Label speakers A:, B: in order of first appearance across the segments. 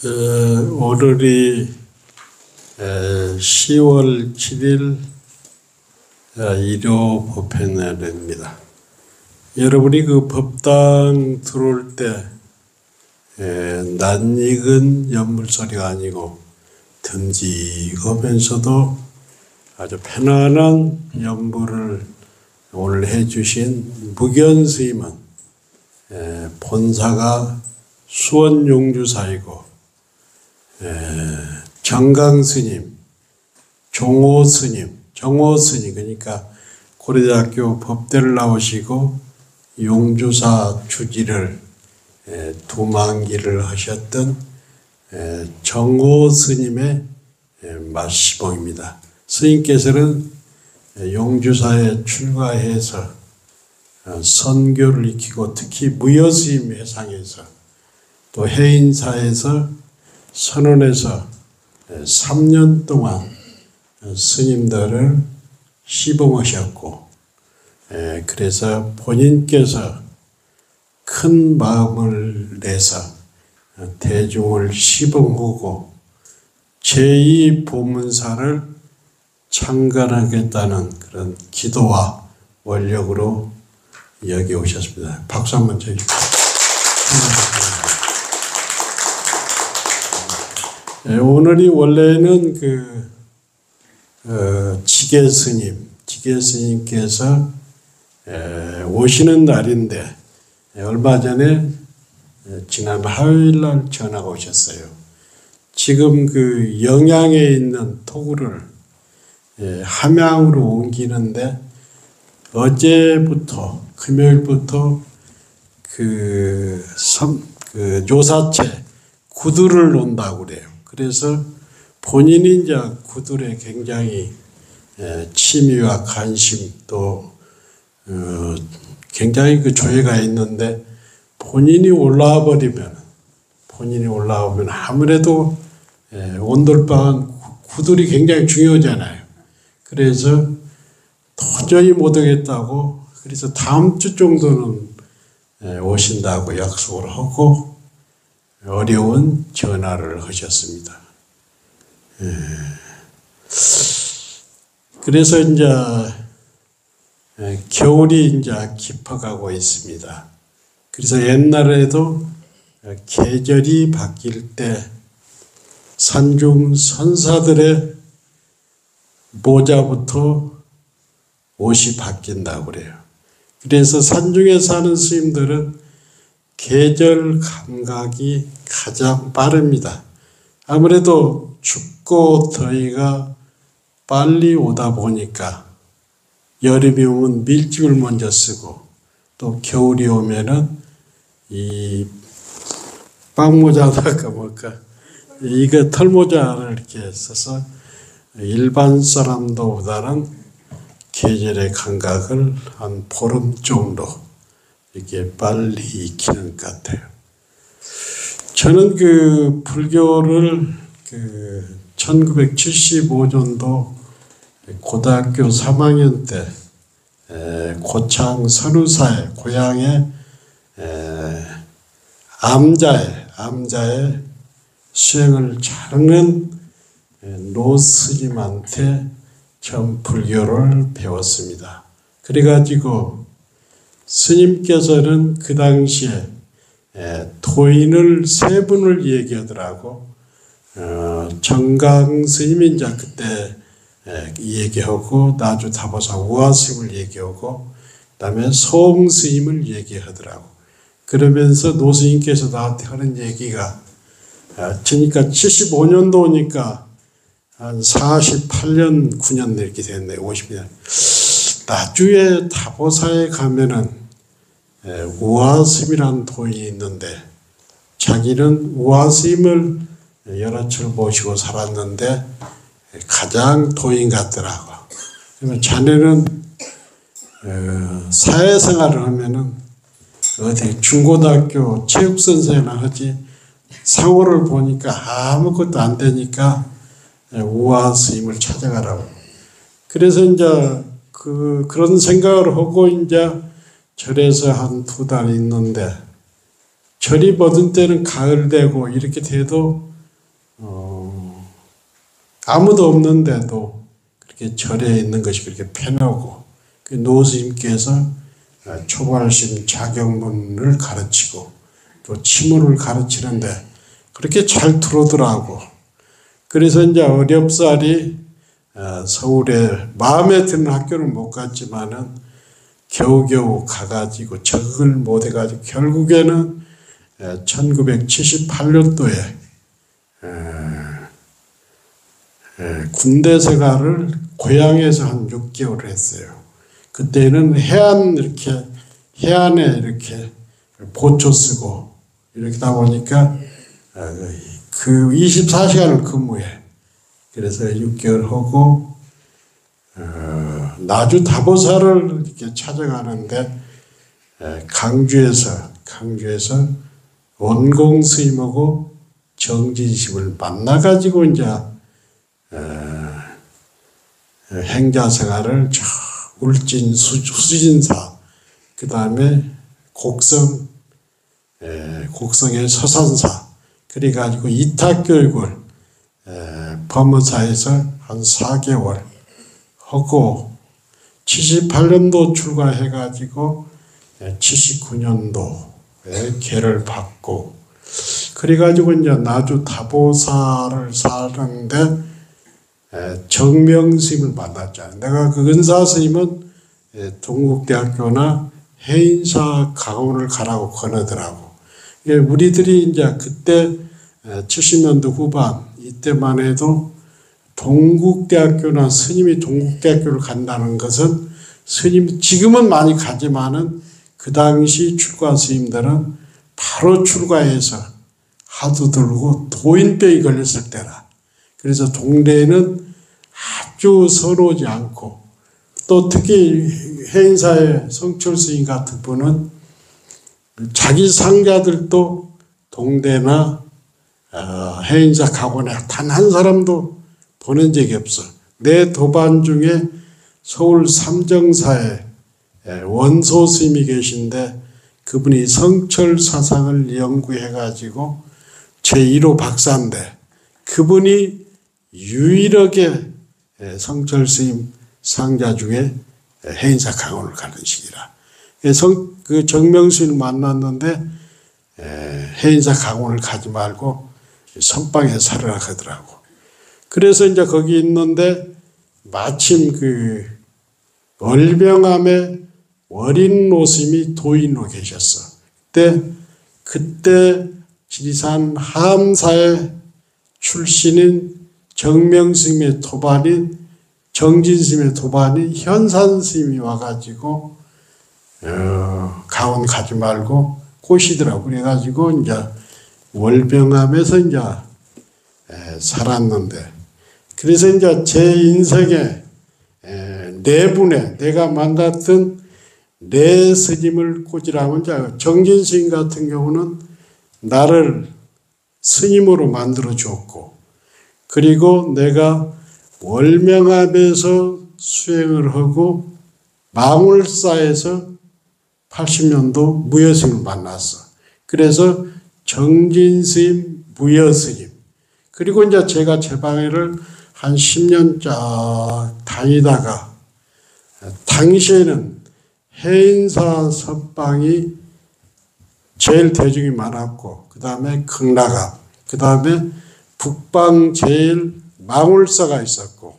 A: 오늘이 10월 7일 일요 법회날입니다. 여러분이 그 법당 들어올 때 낯익은 연물소리가 아니고 듬직하면서도 아주 편안한 연물을 오늘 해주신 무견 스님은 본사가 수원용주사이고 정강스님, 종호스님, 정호스님, 그러니까 고려대학교 법대를 나오시고 용주사 주지를 두만기를 하셨던 정호스님의 마시봉입니다. 스님께서는 용주사에 출가해서 선교를 익히고 특히 무여스님 회상에서 또 해인사에서 선원에서 3년 동안 스님들을 시봉하셨고, 그래서 본인께서 큰 마음을 내서 대중을 시봉하고 제2보문사를 창간하겠다는 그런 기도와 원력으로 여기 오셨습니다. 박수 한번 쳐주십시오. 오늘이 원래는 지계스님께서 오시는 날인데 얼마 전에 지난 화요일날 전화가 오셨어요. 지금 그 영양에 있는 토구를 함양으로 옮기는데 어제부터 금요일부터 그 요사체 구두를 놓는다고 그래요. 그래서 본인이 이제 구들에 굉장히 취미와 관심 또 굉장히 그 조예가 있는데 본인이 올라오면 아무래도 온돌방은 구들이 굉장히 중요하잖아요. 그래서 도저히 못하겠다고 그래서 다음 주 정도는 오신다고 약속을 하고 어려운 전화를 하셨습니다. 그래서 이제 겨울이 이제 깊어가고 있습니다. 그래서 옛날에도 계절이 바뀔 때 산중 선사들의 모자부터 옷이 바뀐다고 그래요. 그래서 산중에 사는 스님들은 계절 감각이 가장 빠릅니다. 아무래도 춥고 더위가 빨리 오다 보니까 여름이 오면 밀집을 먼저 쓰고 또 겨울이 오면은 이 빵모자다가 뭘까 이거 털모자를 이렇게 써서 일반 사람들보다는 계절의 감각을 한 보름 정도 이렇게 빨리 익히는 것 같아요. 저는 그 불교를 1975년도 고등학교 3학년 때 고창 선우사에 고향에 암자에 수행을 잘하는 노스님한테 전 불교를 배웠습니다. 그래가지고 스님께서는 그 당시에 도인을 세 분을 얘기하더라고. 정강 스님이 이제 그때 얘기하고 나주다보사 우화스님을 얘기하고 그다음에 소홍 스님을 얘기하더라고. 그러면서 노스님께서 나한테 하는 얘기가 그러니까 75년도니까 한 48년 9년 이렇게 됐네. 50년. 나주에 다보사에 가면은 우화스님이라는 도인이 있는데 자기는 우화스님을 여러 차례 모시고 살았는데 가장 도인 같더라고. 그러면 자네는 사회생활을 하면은 어디 중고등학교 체육선생이나 하지 상호를 보니까 아무것도 안 되니까 우화스님을 찾아가라고. 그래서 이제 그런 생각을 하고 이제 절에서 한 2달 있는데 절이 모든 때는 가을 되고 이렇게 돼도 아무도 없는데도 그렇게 절에 있는 것이 그렇게 편하고, 그 노스님께서 초발심 자경문을 가르치고 또 치문을 가르치는데 그렇게 잘 들어오더라고. 그래서 이제 어렵사리 서울에 마음에 드는 학교는 못 갔지만은 겨우겨우 가가지고 적응을 못 해가지고 결국에는 1978년도에 군대 생활을 고향에서 한 6개월 했어요. 그때는 해안에 이렇게 보초 쓰고 이렇게다 보니까 그 24시간을 근무해. 그래서 6개월 하고 나주 다보사를 이렇게 찾아가는데 강주에서 원공 스님하고 정진심을 만나가지고 이제 행자 생활을 저 울진 수진사, 그 다음에 곡성의 서산사, 그래가지고 이탁교육을 법무사에서 한 4개월 하고 78년도 출가해가지고 79년도에 계를 받고, 그래가지고 이제 나주 다보사를 사는데 정명스님을 만났잖아요. 내가 그 은사스님은 동국대학교나 해인사 강원을 가라고 권하더라고. 우리들이 이제 그때 70년도 후반 이때만 해도 동국대학교나 스님이 동국대학교를 간다는 것은 스님 지금은 많이 가지만은 그 당시 출가 스님들은 바로 출가해서 하도 들고 도인병이 걸렸을 때라. 그래서 동대에는 아주 서러우지 않고, 또 특히 해인사의 성철 스님 같은 분은 자기 상자들도 동대나 해인사 각원에 단 한 사람도 보낸 적이 없어. 내 도반 중에 서울 삼정사에 원소 스님이 계신데 그분이 성철 사상을 연구해가지고 제1호 박사인데 그분이 유일하게 성철 스님 상자 중에 해인사 강원을 가는 시기라. 그 정명스님을 만났는데 해인사 강원을 가지 말고 선방에 살으라 하더라고. 그래서 이제 거기 있는데 마침 그 월명암에 월인노 스님이 도인으로 계셨어. 그때 지리산 함사의 출신인 정명스님의 도반인 정진스님의 도반인 현산 스님이 와가지고 강원 가지 말고 꼬시더라고. 그래가지고 이제 월병암에서 이제 살았는데, 그래서 이제 제 인생에 네 분의 내가 만났던 네 스님을 꽂으라면, 이제 정진 스님 같은 경우는 나를 스님으로 만들어 줬고, 그리고 내가 월명암에서 수행을 하고 망울사에서 80년도 무여스님을 만났어. 그래서 정진스님, 무여스님, 그리고 이제 제가 제 방해를 한 10년 쫙 다니다가 당시에는 해인사 선방이 제일 대중이 많았고, 그 다음에 극락암, 그 다음에 북방 제일 망울사가 있었고,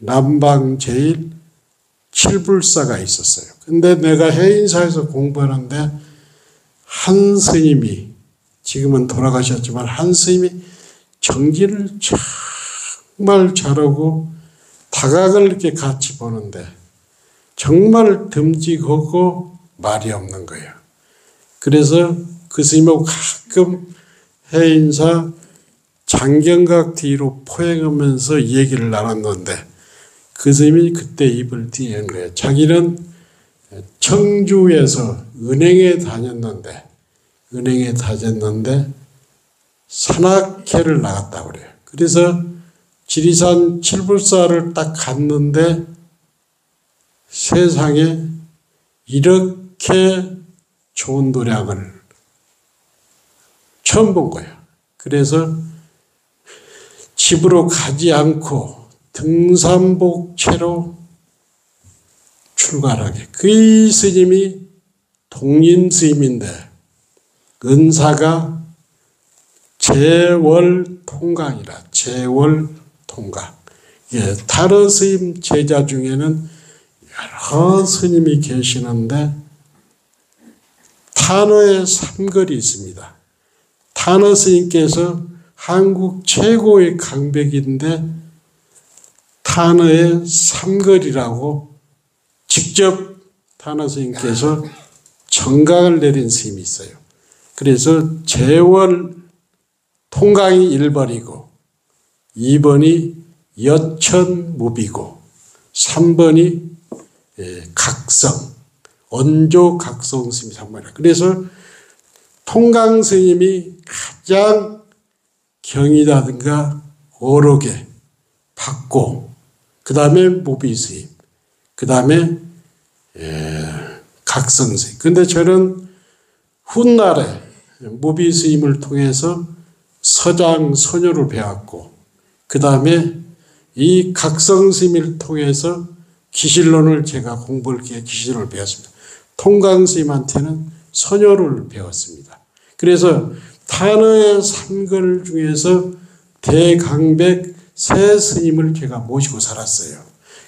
A: 남방 제일 칠불사가 있었어요. 근데 내가 해인사에서 공부하는데 한 스님이, 지금은 돌아가셨지만 한 스님이 정진을 정말 잘하고 다각을 이렇게 같이 보는데 정말 듬직하고 말이 없는 거예요. 그래서 그 스님하고 가끔 해인사 장경각 뒤로 포행하면서 얘기를 나눴는데 그 스님이 그때 입을 띄는 거예요. 자기는 청주에서 은행에 다녔는데 산악회를 나갔다고 그래요. 그래서 지리산 칠불사를 딱 갔는데 세상에 이렇게 좋은 도량을 처음 본 거예요. 그래서 집으로 가지 않고 등산복채로 출가하게. 그 스님이 독림스님인데 은사가 재월통강이라. 재월통강. 예, 다른 스님 제자 중에는 여러 스님이 계시는데 탄어의 삼걸이 있습니다. 탄어 스님께서 한국 최고의 강백인데 탄어의 삼걸이라고 직접 탄어 스님께서 정강을 내린 스님이 있어요. 그래서 재월 통강이 1번이고 2번이 여천무비고 3번이 각성, 언조 각성 스님이 3번이라. 그래서 통강 스님이 가장 경이라든가 어록에 받고 그 다음에 무비 스님, 그 다음에 각성 스님. 근데 저는 훗날에 무비 스님을 통해서 서장 선효를 배웠고 그 다음에 이 각성 스님을 통해서 기실론을 제가 공부를 기해 기실론을 배웠습니다. 통강 스님한테는 선효를 배웠습니다. 그래서 탄어의 삼걸 중에서 대강백 세 스님을 제가 모시고 살았어요.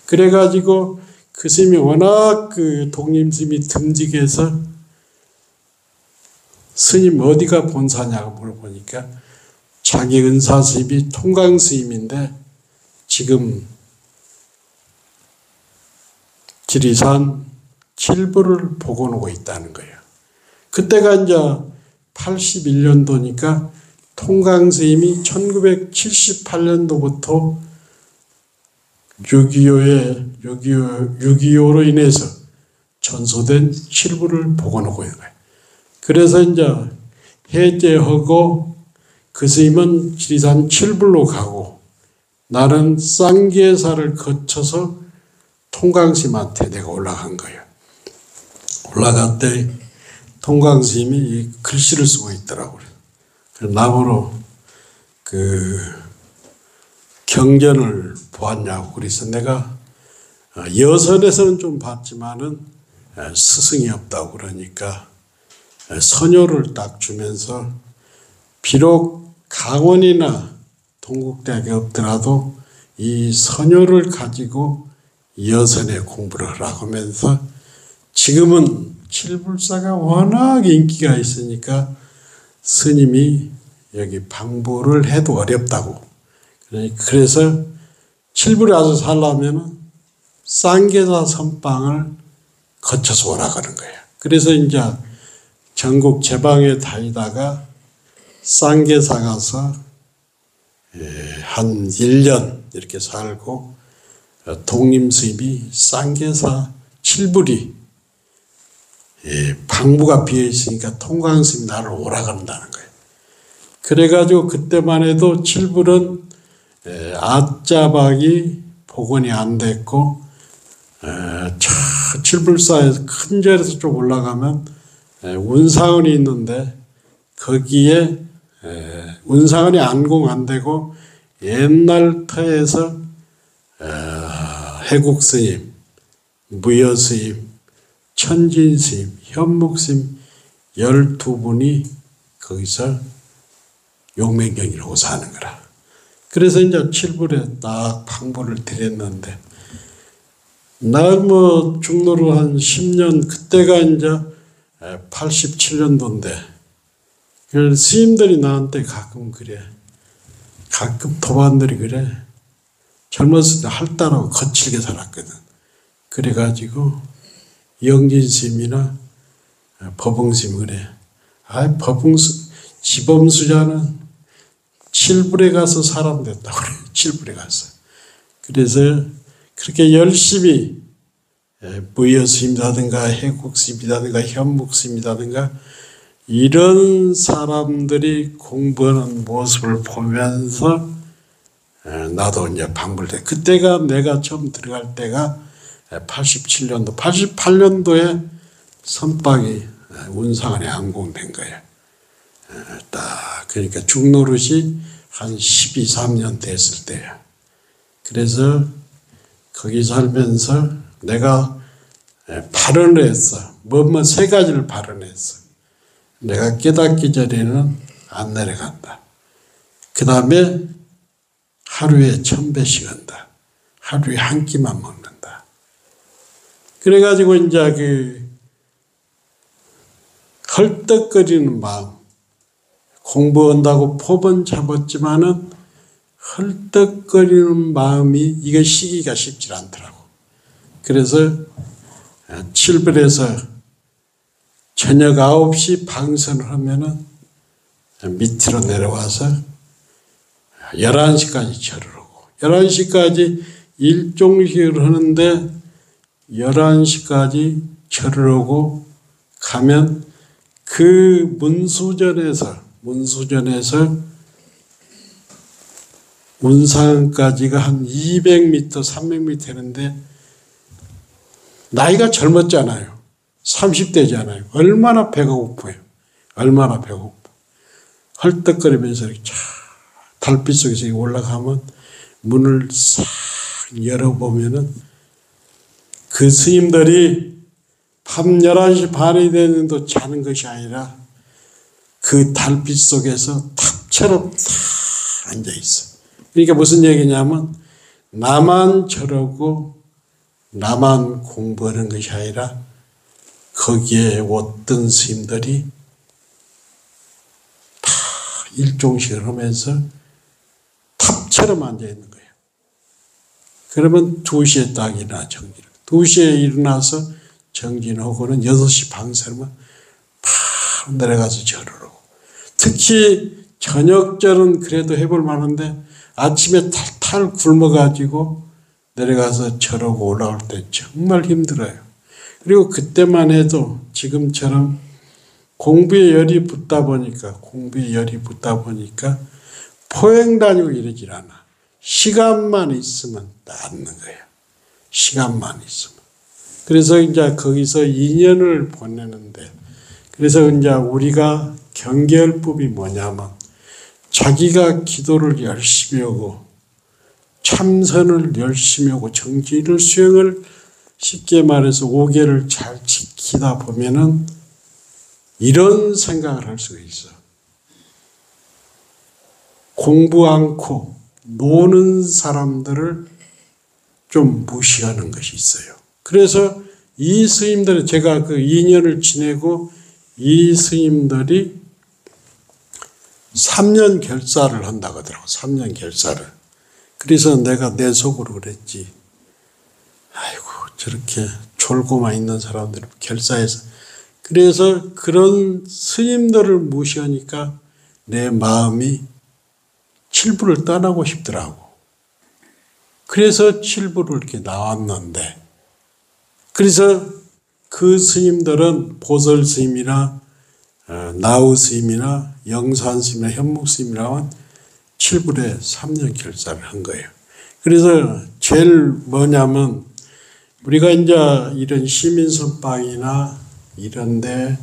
A: 그래가지고 그 스님이 워낙 그 독림 스님이 듬직해서 스님 어디가 본사냐고 물어보니까 자기 은사 스님이 통강 스님인데 지금 지리산 7부를 복원하고 있다는 거예요. 그때가 이제 81년도니까 통강 스님이 1978년도부터 6.25로 인해서 전소된 7부를 복원하고 있는 거예요. 그래서 이제 해제하고 그 스님은 지리산 7불로 가고 나는 쌍계사를 거쳐서 통강스님한테 내가 올라간 거예요. 올라갈 때 통강스님이 글씨를 쓰고 있더라고요. 그래서 나보러 그 경전을 보았냐고. 그래서 내가 여선에서는 좀 봤지만은 스승이 없다고 그러니까 선효를 딱 주면서 비록 강원이나 동국대학에 없더라도 이 선효를 가지고 여선에 공부를 하라고 하면서 지금은 칠불사가 워낙 인기가 있으니까 스님이 여기 방부를 해도 어렵다고. 그래서 칠불에 와서 살려면 쌍계사 선방을 거쳐서 오라 그런 거예요. 그래서 이제 전국 제방에 다니다가 쌍계사 가서 한 1년 이렇게 살고 독림스님이 쌍계사 7불이 방부가 비어있으니까 통강스님이 나를 오라 그런다는 거예요. 그래가지고 그때만 해도 7불은 아짜박이 복원이 안 됐고 저 7불사에서 큰 절에서 좀 올라가면 운상원이 있는데 거기에 운상원이 안공 안 되고 옛날 터에서 해국스님, 무여스님, 천진스님, 현묵스님 12분이 거기서 용맹경이라고 사는 거라. 그래서 이제 7불에 딱 방부를 드렸는데 나 뭐 중로로 한 10년 그때가 이제 87년도인데 스님들이 나한테 가끔 그래. 가끔 도반들이 그래. 젊었을 때 할다라고 거칠게 살았거든. 그래가지고 영진 스님이나 법흥 스님 그래. 아, 지범수자는 7불에 가서 사람 됐다고 그래. 7불에 가서. 그래서 그렇게 열심히 무여 스님이라든가 해국 스님이라든가 현묵 스님이라든가 이런 사람들이 공부하는 모습을 보면서 나도 이제 방불대. 그때가 내가 처음 들어갈 때가 87년도, 88년도에 선박이 운상안에 항공된 거예요. 딱 그러니까 중노릇이 한 12, 13년 됐을 때야. 그래서 거기 살면서 내가 발언을 했어. 뭐뭐 세 가지를 발언했어. 내가 깨닫기 전에는 안 내려간다. 그 다음에 하루에 1000배씩 한다. 하루에 한 끼만 먹는다. 그래가지고 이제 그 헐떡거리는 마음, 공부한다고 포번 잡았지만은 헐떡거리는 마음이 이거 시기가 쉽지 않더라고. 그래서 7벌에서 저녁 9시 방선을 하면은 밑으로 내려와서 11시까지 절을 하고 11시까지 일종식을 하는데 11시까지 절을 하고 가면 그 문수전에서 운상까지가 한 200m, 300m 되는데 나이가 젊었잖아요. 30대잖아요. 얼마나 배가 고파요. 얼마나 배가 고파. 헐떡거리면서 이렇게 쫙 달빛 속에서 올라가면 문을 싹 열어보면은 그 스님들이 밤 11시 반이 되는데도 자는 것이 아니라 그 달빛 속에서 탑처럼 다 앉아있어. 그러니까 무슨 얘기냐면 나만 저러고 나만 공부하는 것이 아니라 거기에 어떤 스님들이 다 일종식을 하면서 탑처럼 앉아있는 거예요. 그러면 2시에 딱 일어나 정진을. 2시에 일어나서 정진하고는 6시 방설만 바로 내려가서 절을 하고. 특히 저녁절은 그래도 해볼 만한데 아침에 탈탈 굶어가지고 내려가서 절하고 올라올 때 정말 힘들어요. 그리고 그때만 해도 지금처럼 공부에 열이 붙다 보니까 포행 다니고 이러질 않아. 시간만 있으면 낫는 거예요. 시간만 있으면. 그래서 이제 거기서 2년을 보내는데, 그래서 이제 우리가 경계혈법이 뭐냐면 자기가 기도를 열심히 하고 참선을 열심히 하고 정진을 수행을 쉽게 말해서 5계를 잘 지키다 보면은 이런 생각을 할 수가 있어. 공부 않고 노는 사람들을 좀 무시하는 것이 있어요. 그래서 이 스님들은 제가 그 2년을 지내고 이 스님들이 3년 결사를 한다고 하더라고. 3년 결사를. 그래서 내가 내 속으로 그랬지. 아이고 저렇게 졸고만 있는 사람들이 결사해서. 그래서 그런 스님들을 무시하니까 내 마음이 칠부를 떠나고 싶더라고. 그래서 칠부를 이렇게 나왔는데, 그래서 그 스님들은 보설 스님이나 나우 스님이나 영산 스님이나 현묵 스님이라면 칠불에 3년 결사를 한 거예요. 그래서 제일 뭐냐면 우리가 이제 이런 시민선방이나 이런데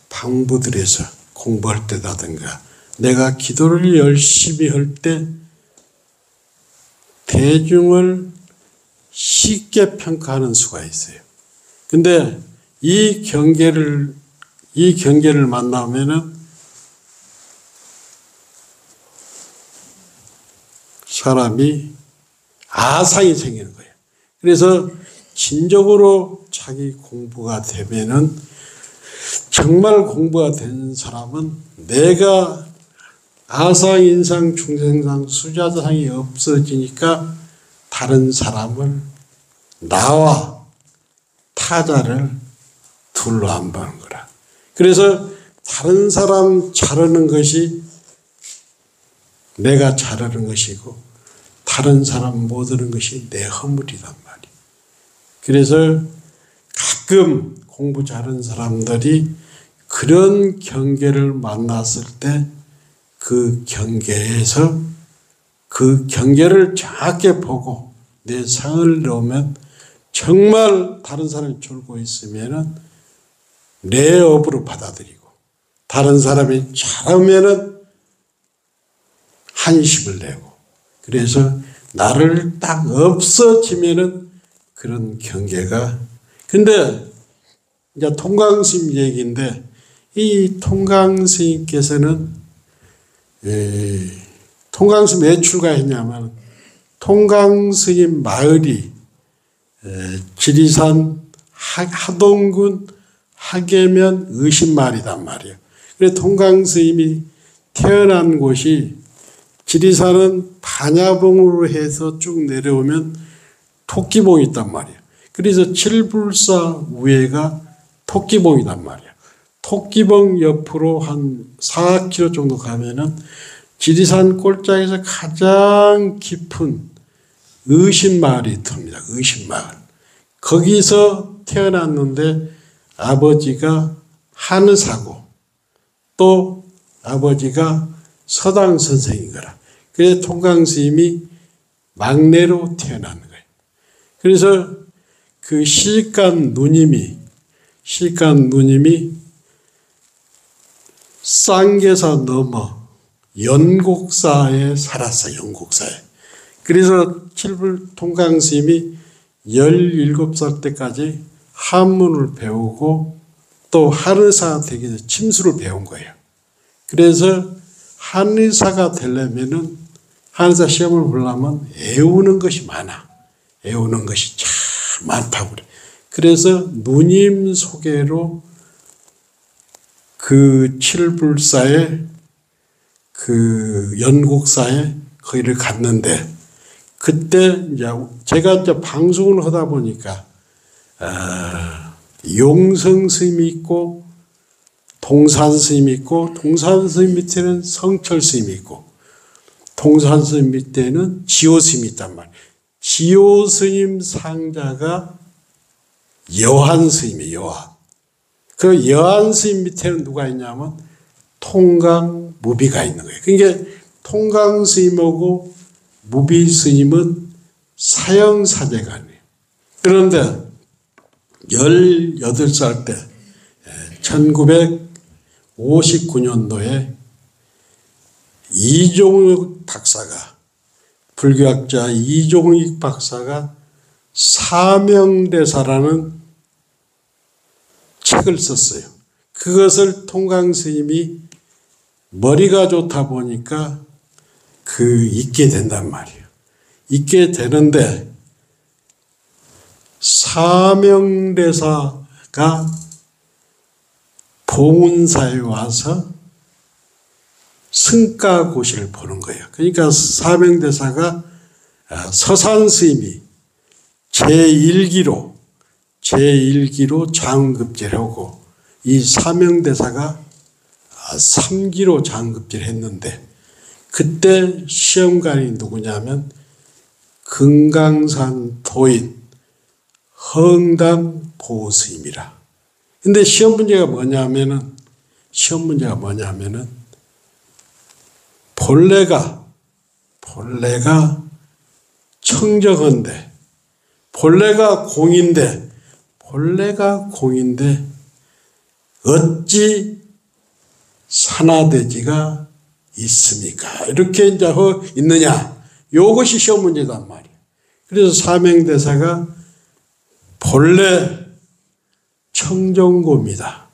A: 방부들에서 공부할 때라든가 내가 기도를 열심히 할 때 대중을 쉽게 평가하는 수가 있어요. 근데 이 경계를 만나면은 사람이 아상이 생기는 거예요. 그래서 진정으로 자기 공부가 되면은 정말 공부가 된 사람은 내가 아상, 인상, 중생상, 수자상이 없어지니까 다른 사람을 나와 타자를 둘로 안 보는 거라. 그래서 다른 사람 잘하는 것이 내가 잘하는 것이고 다른 사람 못하는 것이 내 허물이란 말이야. 그래서 가끔 공부 잘하는 사람들이 그런 경계를 만났을 때 그 경계에서 그 경계를 정확히 보고 내 상을 넣으면 정말 다른 사람이 졸고 있으면은 내 업으로 받아들이고 다른 사람이 잘하면은 한식을 내고 그래서 나를 딱 없어지면은 그런 경계가. 근데 이제 통강스님 얘기인데 이 통강스님께서는 통강스 왜 출가했냐면 통강스님 마을이 지리산 하동군 하계면 의신마을이단 말이에요. 그래서 통강스님이 태어난 곳이 지리산은 반야봉으로 해서 쭉 내려오면 토끼봉이 있단 말이에요. 그래서 칠불사 우회가 토끼봉이단 말이에요. 토끼봉 옆으로 한 4km 정도 가면은 지리산 꼴짝에서 가장 깊은 의신마을이 듭니다. 의신마을. 거기서 태어났는데 아버지가 한의사고 또 아버지가 서당 선생인 거라. 그래서 통강스님이 막내로 태어난 거예요. 그래서 그 시간 누님이 쌍계사 넘어 연곡사에 살았어요. 연곡사에. 그래서 칠불 통강스님이 17살 때까지 한문을 배우고 또 한의사 되기 위해서 침수를 배운 거예요. 그래서 한의사가 되려면은 한의사 시험을 보려면 애우는 것이 많아. 애우는 것이 참 많다고 그래. 그래서 누님 소개로 그 칠불사에 그 연곡사에 거기를 갔는데 그때 이제 제가 이제 방송을 하다 보니까 용성 스님이 있고 동산 스님이 있고 동산 스님 밑에는 성철 스님이 있고 동산 스님 밑에는 지호 스님이 있단 말이에요. 지호 스님 상자가 여한 스님이에요. 여한. 그 여한 스님 밑에는 누가 있냐면 통강 무비가 있는 거예요. 그러니까 통강 스님하고 무비 스님은 사형사제간이에요. 그런데 18살 때 1959년도에 이종익 박사가 불교학자 이종익 박사가 사명대사라는 책을 썼어요. 그것을 통강 스님이 머리가 좋다 보니까 읽게 된단 말이에요. 읽게 되는데 사명대사가 봉은사에 와서 승가고시를 보는 거예요. 그러니까 사명대사가 서산스님이 제1기로 장급제하고 이 사명대사가 3기로 장급제를 했는데 그때 시험관이 누구냐면 금강산 도인 허응당 보스님이라. 근데 시험 문제가 뭐냐면은 본래가 청정한데 본래가 공인데 어찌 산화대지가 있습니까? 이렇게 이제 있느냐? 요것이 시험 문제단 말이에요. 그래서 사명대사가 본래 청정고입니다.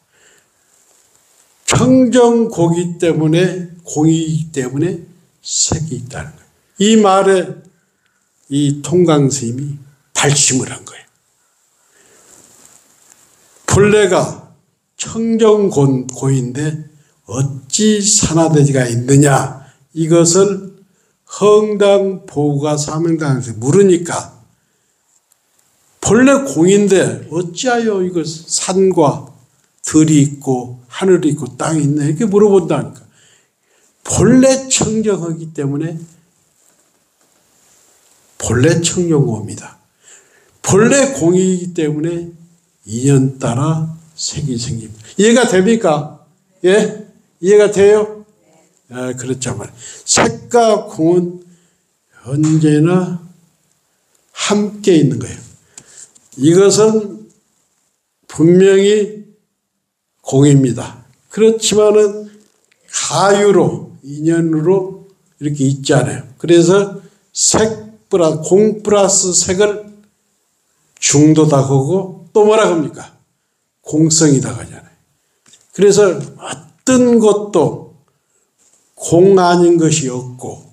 A: 청정고기 때문에 공이기 때문에 색이 있다는 거예요. 이 말에 이 통강스님이 발심을 한 거예요. 본래가 청정고인데 어찌 산화대지가 있느냐 이것을 허응당 보우가 사명당에서 물으니까 본래 공인데 어찌하여 이거 산과 들이 있고 하늘이 있고 땅이 있나 이렇게 물어본다니까. 본래 청정하기 때문에 본래 청정고입니다. 본래 공이기 때문에 인연 따라 색이 생깁니다. 이해가 됩니까? 예? 이해가 돼요? 그렇죠. 색과 공은 언제나 함께 있는 거예요. 이것은 분명히 공입니다. 그렇지만은 가유로 인연으로 이렇게 있잖아요. 그래서 공 플러스 색을 중도다 하고 또 뭐라 합니까? 공성이다 하잖아요. 그래서 어떤 것도 공 아닌 것이 없고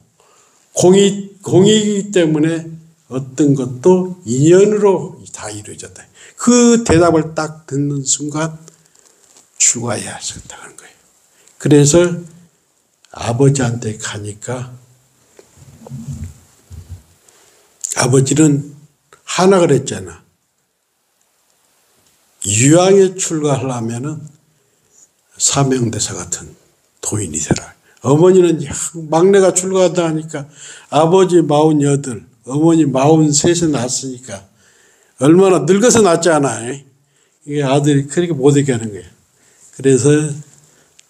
A: 공이기 때문에 어떤 것도 인연으로 다 이루어졌다. 그 대답을 딱 듣는 순간 죽어야 된다는 거예요. 그래서 아버지한테 가니까 아버지는 하나 그랬잖아. 유양에 출가하려면은 사명대사 같은 도인이 되라. 어머니는 막내가 출가하다 하니까 아버지 48, 어머니 43에 낳았으니까 얼마나 늙어서 낳았잖아. 이게 아들이 그렇게 못하게 하는 거예요. 그래서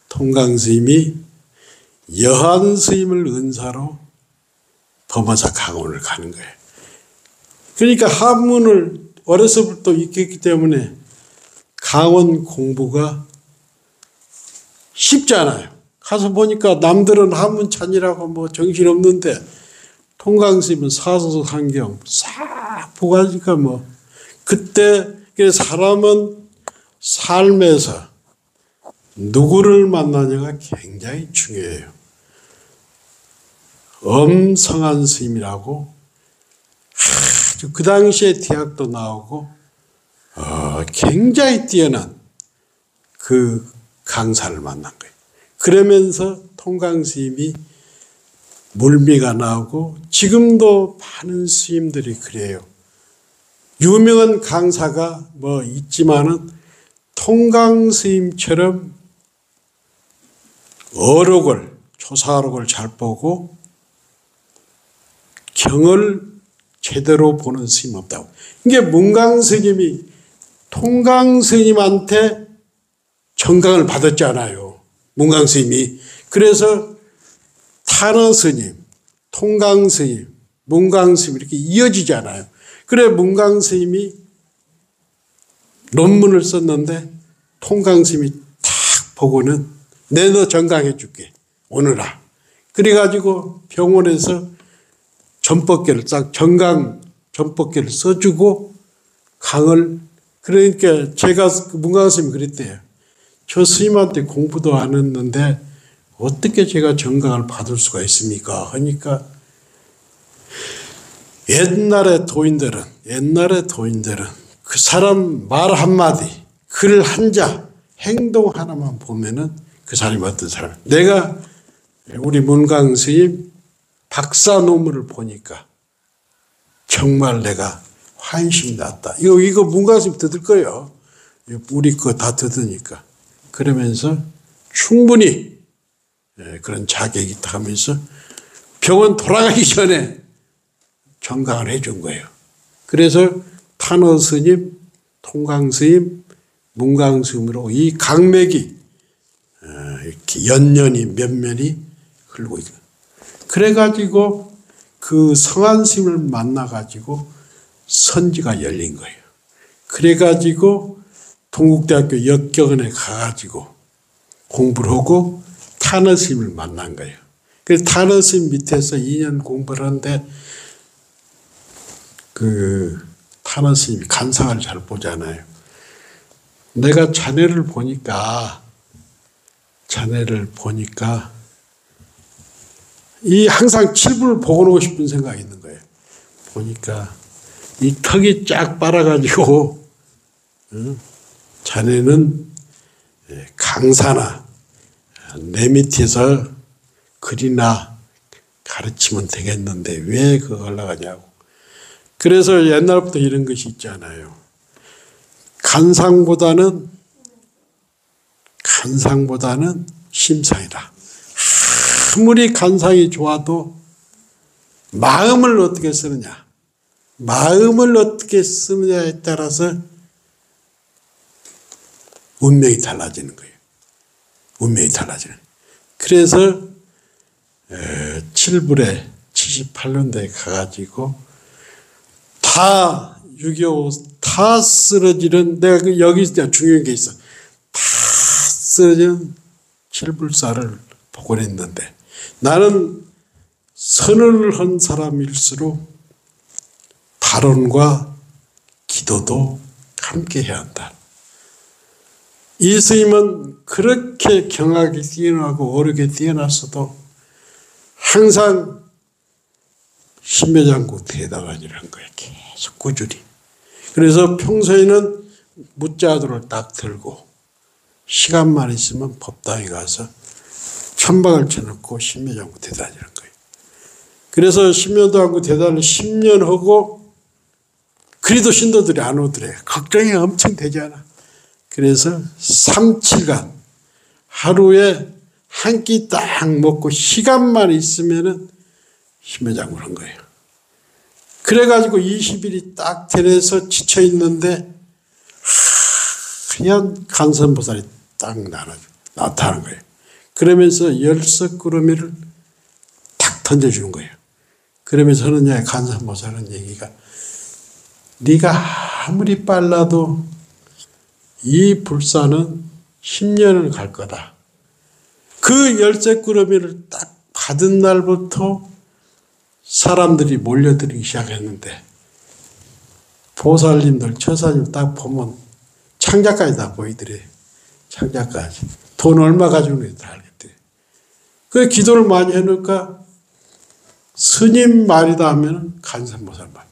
A: 통강스님이 여한스님을 은사로 범어사 강원을 가는 거예요. 그러니까 한문을 어려서부터 익혔기 때문에 강원 공부가 쉽잖아요. 가서 보니까 남들은 한문 찬이라고 뭐 정신없는데 통강스님은 사서속 한경 싹 보고 하니까 뭐 그때 사람은 삶에서 누구를 만나냐가 굉장히 중요해요. 엄성한 스님이라고 아주 그 당시에 대학도 나오고 굉장히 뛰어난 그 강사를 만난 거예요. 그러면서 통강스님이 물미가 나오고 지금도 많은 스님들이 그래요. 유명한 강사가 뭐 있지만은 통강스님처럼 어록을 조사어록을 잘 보고 경을 제대로 보는 스님 없다고. 이게 문강스님이 통강스님한테 정강을 받았잖아요. 문강스님이. 그래서 탄어스님, 통강스님, 문강스님 이렇게 이어지잖아요. 그래 문강스님이 논문을 썼는데 통강스님이 탁 보고는 내 너 정강해 줄게. 오너라. 그래가지고 병원에서 전법계를 정강 전법계를 써주고 강을 그러니까 제가 문강스님이 그랬대요. 저 스님한테 공부도 안 했는데 어떻게 제가 정강을 받을 수가 있습니까? 하니까 옛날의 도인들은 그 사람 말 한마디, 글 한자, 행동 하나만 보면은 그 사람이 어떤 사람. 내가 우리 문강스님 박사 논문을 보니까 정말 내가 환심이 났다. 이거 문강스님 듣을 거예요. 우리 거 다 듣으니까. 그러면서 충분히 그런 자격이 있다 하면서 병원 돌아가기 전에 정강을 해준 거예요. 그래서 탄어스님, 통강스님, 문강스님으로 이 강맥이 이렇게 연년이 몇면이 흐르고 있어요. 그래가지고 그 성한스님을 만나가지고 선지가 열린 거예요. 그래가지고 동국대학교 역경원에 가가지고 공부를 하고 탄어스님을 만난 거예요. 그래서 탄어스님 밑에서 2년 공부를 하는데 그 탄어스님이 간상을 잘 보잖아요. 내가 자네를 보니까 이 항상 칠부를 보고 싶은 생각이 있는 거예요. 보니까 이 턱이 쫙 빨아가지고 자네는 강사나 내 밑에서 글이나 가르치면 되겠는데 왜 그거 하려고 하냐고. 그래서 옛날부터 이런 것이 있잖아요. 간상보다는 심상이다. 아무리 간상이 좋아도 마음을 어떻게 쓰느냐. 마음을 어떻게 쓰느냐에 따라서 운명이 달라지는 거예요. 운명이 달라지는 거예요. 그래서 7불에 78년도에 가가지고 다 6.25 다 쓰러지는 내가 여기 중요한 게 있어. 다 쓰러지는 7불사를 복원했는데 나는 선을 한 사람일수록 발언과 기도도 함께 해야 한다. 이 스님은 그렇게 경악이 뛰어나고 어렵게 뛰어났어도 항상 신묘장구 대담하니라는 거예요. 계속 꾸준히. 그래서 평소에는 묻자도를 딱 들고 시간만 있으면 법당에 가서 천박을 쳐놓고 신묘장구 대단이라는 거예요. 그래서 신묘장구 대단을 10년 하고 그래도 신도들이 안 오더래. 걱정이 엄청 되잖아. 그래서 3~7간 하루에 한 끼 딱 먹고 시간만 있으면은 신묘장구를 한 거예요. 그래가지고 20일이 딱 되내서 지쳐있는데 하얀 간선보살이 딱 나타나는 거예요. 그러면서 열석구름이를 탁 던져주는 거예요. 그러면서 하느냐에 간선보살은 얘기가 네가 아무리 빨라도 이 불사는 10년을 갈 거다. 그 열쇠꾸러미를 딱 받은 날부터 사람들이 몰려들기 시작했는데 보살님들, 처사님 딱 보면 창자까지 다 보이더래. 창자까지. 돈 얼마 가지고 있는지 다 알겠대. 그 기도를 많이 해놓으니까 스님 말이다 하면 간선보살 말.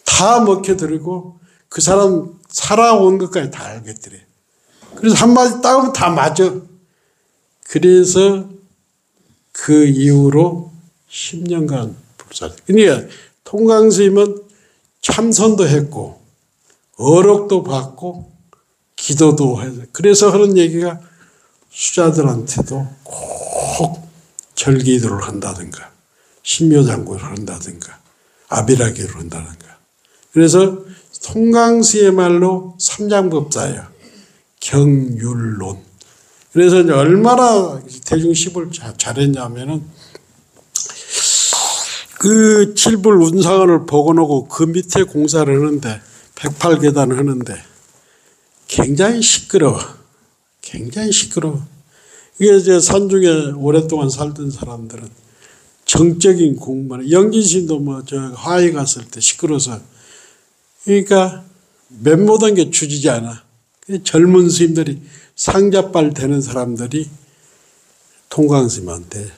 A: 다 먹혀들고 그 사람 살아온 것까지 다 알겠더래. 그래서 한마디 딱 하면 다 맞아. 그래서 그 이후로 10년간 불사. 그러니까 통강스님은 참선도 했고 어록도 받고 기도도 해서 그래서 하는 얘기가 수자들한테도 꼭 절기도를 한다든가 신묘장구를 한다든가 아비라기를 한다든가. 그래서 통강스의 말로 삼장법사예요. 경율론. 그래서 이제 얼마나 대중시불 잘했냐면은 그 칠불 운상원을 복원하고 그 밑에 공사를 하는데 108계단을 하는데 굉장히 시끄러워. 굉장히 시끄러워. 이게 이제 산중에 오랫동안 살던 사람들은 정적인 공부만 영진신도 뭐 저 화에 갔을 때 시끄러워서 그러니까 몇 못한 게 주지지 않아. 젊은 스님들이 상자빨 되는 사람들이 통강스님한테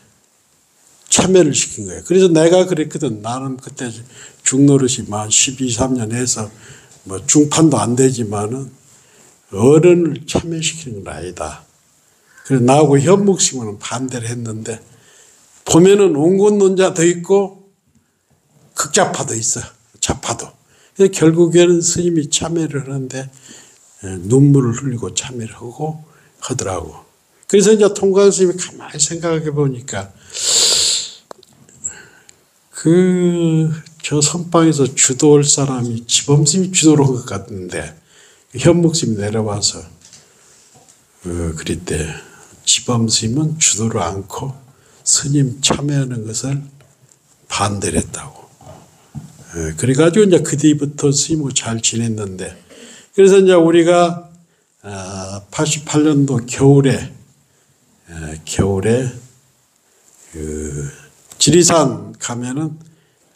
A: 참여를 시킨 거예요. 그래서 내가 그랬거든. 나는 그때 중노릇이 만 12, 13년 해서 뭐 중판도 안 되지만은 어른을 참여시키는 건 아니다. 그래서 나하고 현묵스님은 반대를 했는데 보면은 온건론자도 있고 극자파도 있어. 좌파도. 그래서 결국에는 스님이 참여를 하는데 눈물을 흘리고 참여를 하고 하더라고. 그래서 이제 통강스님이 가만히 생각해 보니까 저 선방에서 주도할 사람이 지범스님이 주도를 한 것 같은데 현묵스님이 내려와서 그랬대. 지범스님은 주도를 않고 스님 참여하는 것을 반대를 했다고. 그래가지고 이제 그 뒤부터 스님하고 잘 지냈는데 그래서 이제 우리가 88년도 겨울에 그 지리산 가면은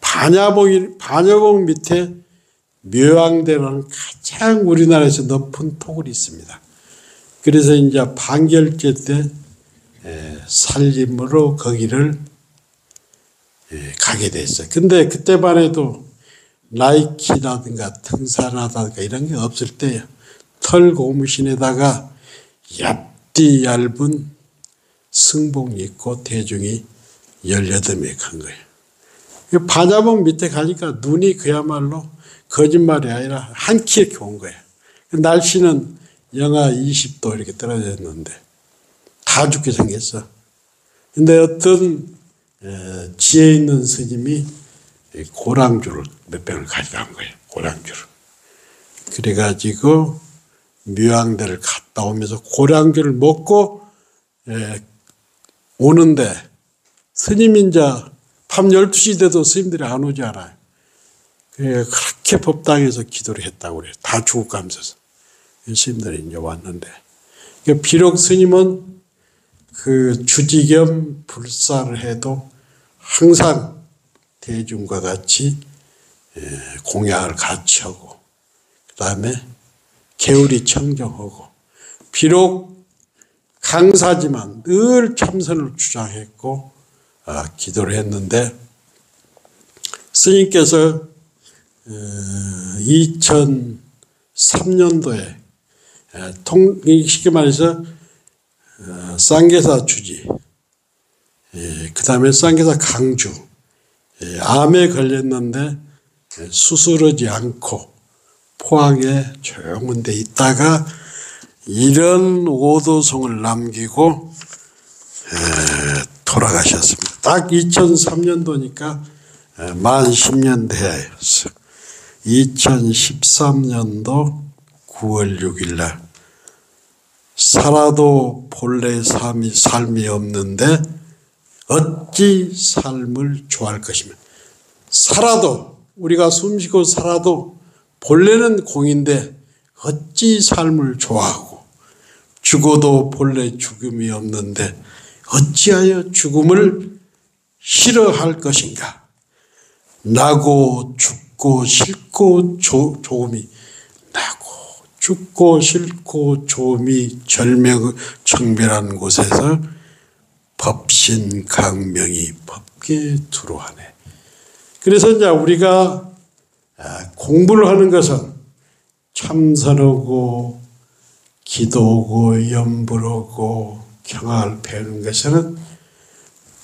A: 반야봉 밑에 묘양대라는 가장 우리나라에서 높은 토굴이 있습니다. 그래서 이제 반결제 때 살림으로 거기를 가게 됐어요. 근데 그때만 해도 나이키라든가 등산하다든가 이런 게 없을 때요. 털 고무신에다가 얇디 얇은 승복 입고 대중이 18명 간 거예요. 반야봉 밑에 가니까 눈이 그야말로 거짓말이 아니라 한 키 이렇게 온 거예요. 날씨는 영하 20도 이렇게 떨어졌는데 다 죽게 생겼어. 근데 어떤 지혜 있는 스님이 고랑주를 몇 병을 가져간 거예요. 고랑주를. 그래가지고 묘양대를 갔다 오면서 고랑주를 먹고 오는데 스님이 이제 밤 12시 돼도 스님들이 안 오지 않아요. 그렇게 법당에서 기도를 했다고 그래요. 다 죽어가면서. 스님들이 이제 왔는데. 비록 스님은 그 주지겸 불사를 해도 항상 대중과 같이 공양을 같이 하고 그 다음에 게으리 청정하고 비록 강사지만 늘 참선을 주장했고 기도를 했는데 스님께서 2003년도에 쉽게 말해서 쌍계사 주지 그 다음에 쌍계사 강주 암에 걸렸는데 수술하지 않고 포항에 조용한 데 있다가 이런 오도송을 남기고 돌아가셨습니다. 딱 2003년도니까 만 10년 돼야였어. 2013년도 9월 6일 날 살아도 본래 삶이 없는데 어찌 삶을 좋아할 것이며 살아도 우리가 숨쉬고 살아도 본래는 공인데 어찌 삶을 좋아하고 죽어도 본래 죽음이 없는데 어찌하여 죽음을 싫어할 것인가. 나고 죽고 싫고 좋음이 나고 죽고 싫고 좋음이 정멸한 곳에서 법신강명이 법계 두루하네. 그래서 이제 우리가 공부를 하는 것은 참선하고 기도하고 염불하고 경악을 배우는 것은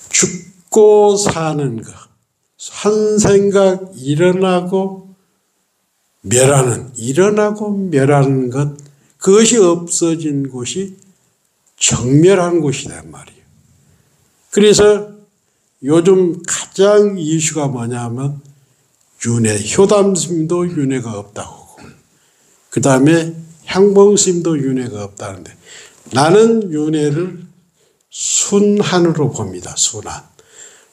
A: 죽고 사는 것, 한 생각 일어나고 멸하는 것, 그것이 없어진 곳이 정멸한 곳이란 말이에요. 그래서 요즘 가장 이슈가 뭐냐면 윤회, 효담스님도 윤회가 없다고 그 다음에 향봉스님도 윤회가 없다는데 나는 윤회를 순환으로 봅니다.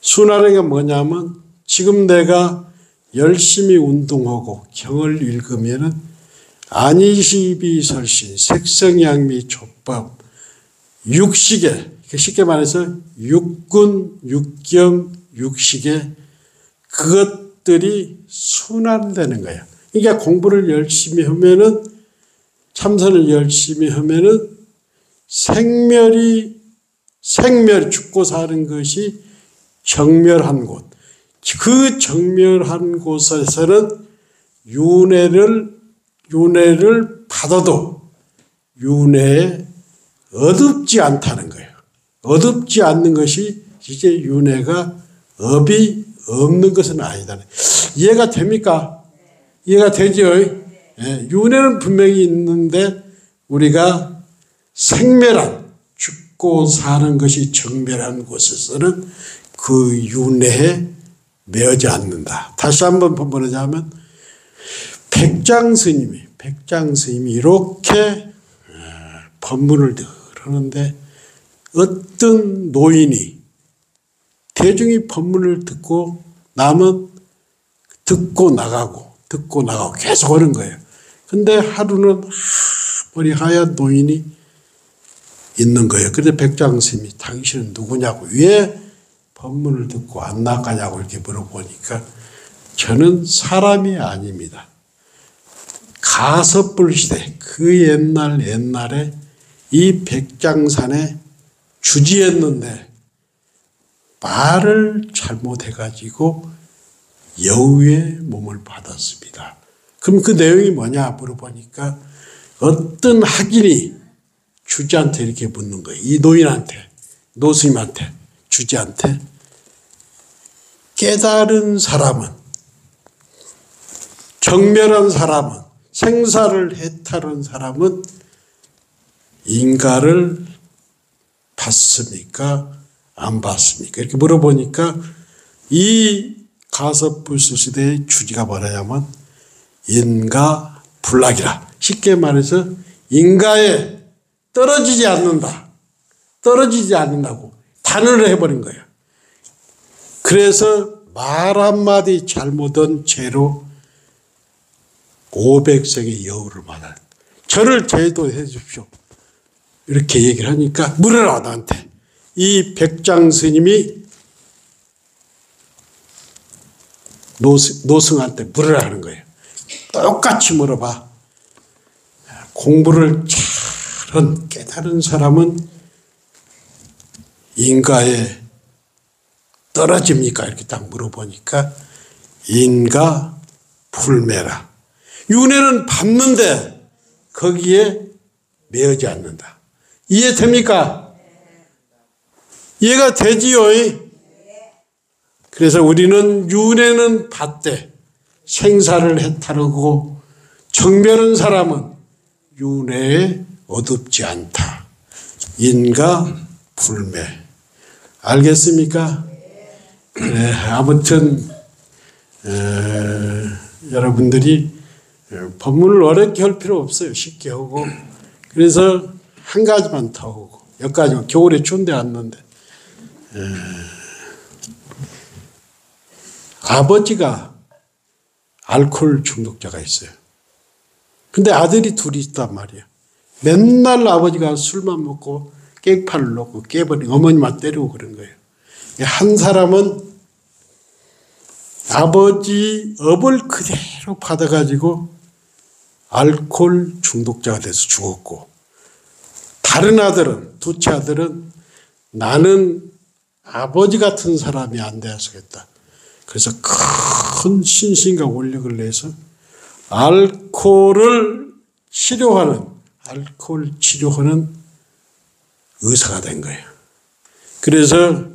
A: 순환이 뭐냐면 지금 내가 열심히 운동하고 경을 읽으면은 안이시비설신, 색성양미, 촉법, 육식에 쉽게 말해서 육군, 육경, 육식에 그것들이 순환되는 거예요. 그러니까 공부를 열심히 하면은 참선을 열심히 하면은 생멸 죽고 사는 것이 정멸한 곳. 그 정멸한 곳에서는 윤회를 받아도 윤회에 어둡지 않다는 거예요. 어둡지 않는 것이 이제 윤회가 업이 없는 것은 아니다. 이해가 됩니까? 이해가 되죠? 예, 윤회는 분명히 있는데 우리가 생멸한 죽고 사는 것이 정멸한 곳에서는 그 윤회에 매어지 않는다. 다시 한번 번번하자면 백장 스님이 이렇게 법문을 들었는데 어떤 노인이 대중이 법문을 듣고 남은 듣고 나가고 계속 하는 거예요. 근데 하루는 머리 하얀 노인이 있는 거예요. 그런데 백장 스님이 당신은 누구냐고 왜 법문을 듣고 안 나가냐고 이렇게 물어보니까 저는 사람이 아닙니다. 가섭불 시대 그 옛날에 이 백장산에 주지했는데 말을 잘못해가지고 여우의 몸을 받았습니다. 그럼 그 내용이 뭐냐 물어보니까 어떤 학인이 주지한테 이렇게 묻는 거예요. 이 노인한테, 노스님한테, 주지한테 깨달은 사람은, 정멸한 사람은, 생사를 해탈한 사람은 인가를 받습니까? 안 받습니까? 이렇게 물어보니까 이 가섭불수 시대의 주지가 뭐냐면 인가 불락이라. 쉽게 말해서 인가에 떨어지지 않는다고 단언을 해버린 거예요. 그래서 말 한마디 잘못한 죄로 500세의 여우를 받아. 저를 제도해 주십시오. 이렇게 얘기를 하니까 물어라 나한테. 이 백장 스님이 노승한테 물으라 하는 거예요. 똑같이 물어봐. 공부를 잘한 깨달은 사람은 인가에 떨어집니까? 이렇게 딱 물어보니까 인가 불매라. 윤회는 밟는데 거기에 매어지 않는다. 이해됩니까? 이해가 되지요? 그래서 우리는 윤회는 받되 생사를 해탈하고 정멸한 사람은 윤회에 어둡지 않다. 인가 불매. 알겠습니까? 네, 아무튼 여러분들이 법문을 어렵게 할 필요 없어요. 쉽게 하고. 그래서 한 가지만 더 하고. 여기까지만. 겨울에 추운데 왔는데. 아버지가 알코올 중독자가 있어요. 근데 아들이 둘이 있단 말이에요. 맨날 아버지가 술만 먹고 깽판을 놓고 깨버리고 어머니만 때리고 그런 거예요. 한 사람은 아버지 업을 그대로 받아가지고 알코올 중독자가 돼서 죽었고, 다른 아들은, 둘째 아들은 나는 아버지 같은 사람이 안 되었겠다. 그래서 큰 신심과 원력을 내서 알코올 치료하는 의사가 된 거예요. 그래서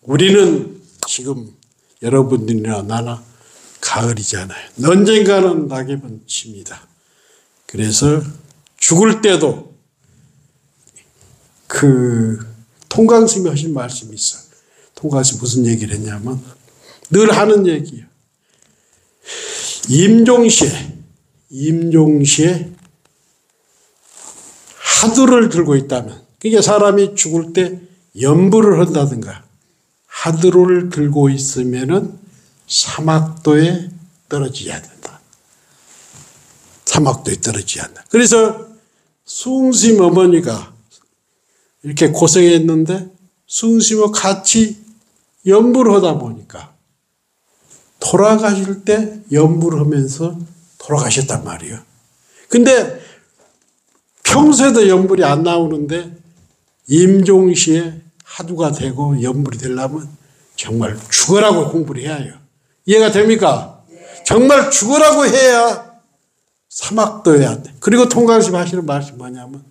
A: 우리는 지금 여러분들이나 나나 가을이잖아요. 언젠가는 낙엽은 칩니다. 그래서 죽을 때도 통강스님이 하신 말씀이 있어요. 통강스님이 무슨 얘기를 했냐면 늘 하는 얘기예요. 임종시에 하두를 들고 있다면, 그게 사람이 죽을 때 연부를 한다든가 하두를 들고 있으면은 사막도에 떨어지지 않는다. 사막도에 떨어지지 않는다. 그래서 숭심 어머니가 이렇게 고생했는데 숭심과 같이 연부를 하다 보니까 돌아가실 때 연부를 하면서 돌아가셨단 말이에요. 근데 평소에도 연불이 안 나오는데 임종시에 하두가 되고 연불이 되려면 정말 죽으라고 공부를 해야 해요. 이해가 됩니까? 정말 죽으라고 해야 사막도에 안 돼. 그리고 통강스님 하시는 말씀이 뭐냐면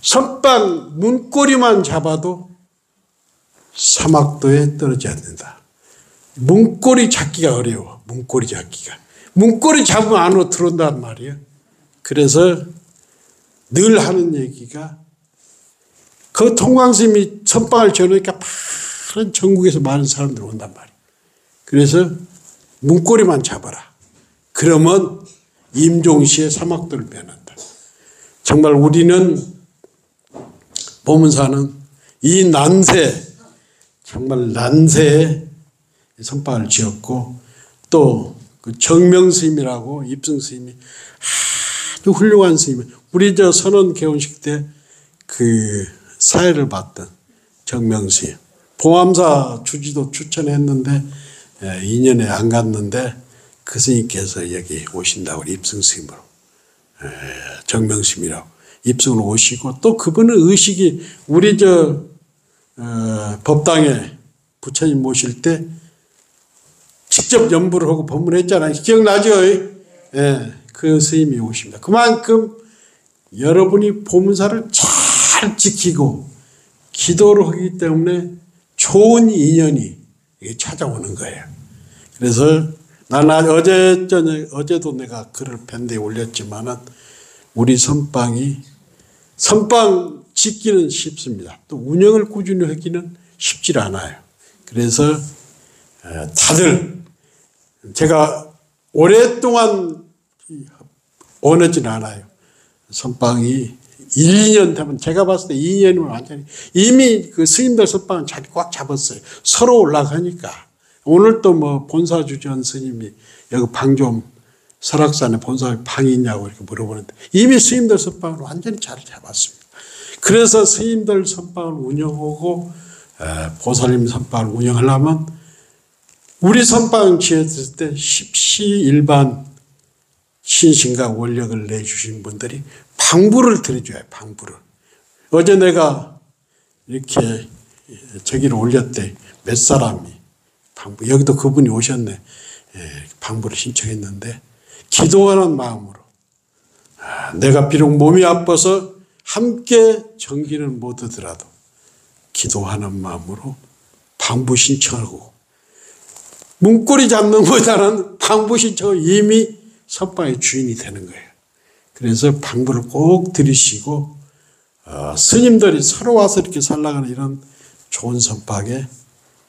A: 선방 문고리만 잡아도 사막도에 떨어지지 않는다. 문고리 잡기가 어려워. 문고리 잡기가. 문고리 잡으면 안으로 들어온단 말이에요. 그래서 늘 하는 얘기가 그 통광스님이 선방을 지어놓으니까 많은 전국에서 많은 사람들이 온단 말이에요. 그래서 문고리만 잡아라. 그러면 임종시에 사막도를 면한다. 정말 우리는 보문사는 이 난세, 정말 난세에 선방을 지었고 또 그 정명스님이라고 입승스님이 아주 훌륭한 스님. 우리 저 선원 개원식 때 그 사회를 봤던 정명스님. 봉암사 주지도 추천했는데 2년에 안 갔는데 그 스님께서 여기 오신다고 입승스님으로 정명스님이라고 입승으로 오시고 또 그분은 의식이 우리 저 법당에 부처님 모실 때 직접 연부를 하고 법문했잖아요. 기억나죠? 예, 그 스님이 오십니다. 그만큼 여러분이 보문사를 잘 지키고 기도를 하기 때문에 좋은 인연이 찾아오는 거예요. 그래서 나는 어제도 내가 글을 밴드에 올렸지만은 우리 선방 짓기는 쉽습니다. 또 운영을 꾸준히 하기는 쉽지 않아요. 그래서 다들 제가 오랫동안 원하지는 않아요. 선방이 1, 2년 되면 제가 봤을 때 2년이면 완전히 이미 그 스님들 선방은 자리 꽉 잡았어요. 서로 올라가니까. 오늘 또 뭐 본사주전 스님이 여기 방 좀 설악산에 본사 방이 있냐고 이렇게 물어보는데 이미 스님들 선방은 완전히 자리 잡았습니다. 그래서 스님들 선방을 운영하고 보살님 선방을 운영하려면 우리 선방 지었을 때 십시일반 신신과 원력을 내주신 분들이 방부를 드려줘요. 방부를. 어제 내가 이렇게 저기를 올렸대. 몇 사람이 방부. 여기도 그분이 오셨네. 방부를 신청했는데 기도하는 마음으로 내가 비록 몸이 아파서 함께 전기는 못 하더라도 기도하는 마음으로 방부 신청하고 문고리 잡는 것보다는 방부 신청은 이미 선방의 주인이 되는 거예요. 그래서 방부를 꼭 들이시고 스님들이 서로 와서 이렇게 살아가는 이런 좋은 선방에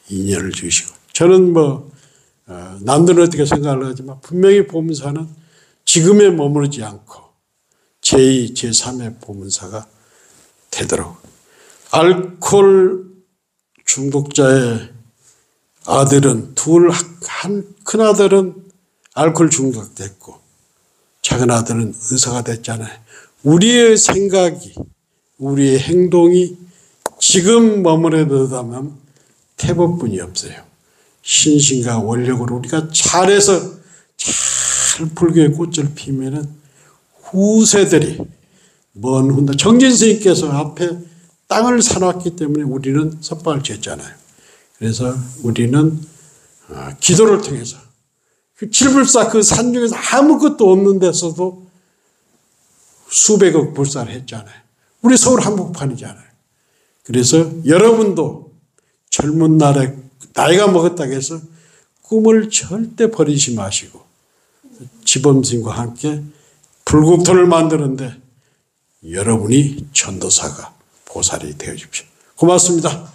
A: 인연을 주시고 저는 남들은 어떻게 생각을 하지만 분명히 보문사는 지금에 머무르지 않고 제2, 제3의 보문사가 되도록 알코올 중독자의 아들은 큰 아들은 알코올 중독됐고 작은 아들은 의사가 됐잖아요. 우리의 생각이 우리의 행동이 지금 머무르다면 태법뿐이 없어요. 신신과 원력으로 우리가 잘해서 잘 불교의 꽃을 피우면은 후세들이 먼 훗날 정진 스님께서 앞에 땅을 사놨기 때문에 우리는 선방을 지었잖아요. 그래서 우리는 기도를 통해서 칠불사 그 산 중에서 아무것도 없는 데서도 수백억 불사를 했잖아요. 우리 서울 한복판이잖아요. 그래서 여러분도 젊은 날에 나이가 먹었다고 해서 꿈을 절대 버리지 마시고 지범스님과 함께 불국토를 만드는데 여러분이 전도사가 보살이 되어 주십시오. 고맙습니다.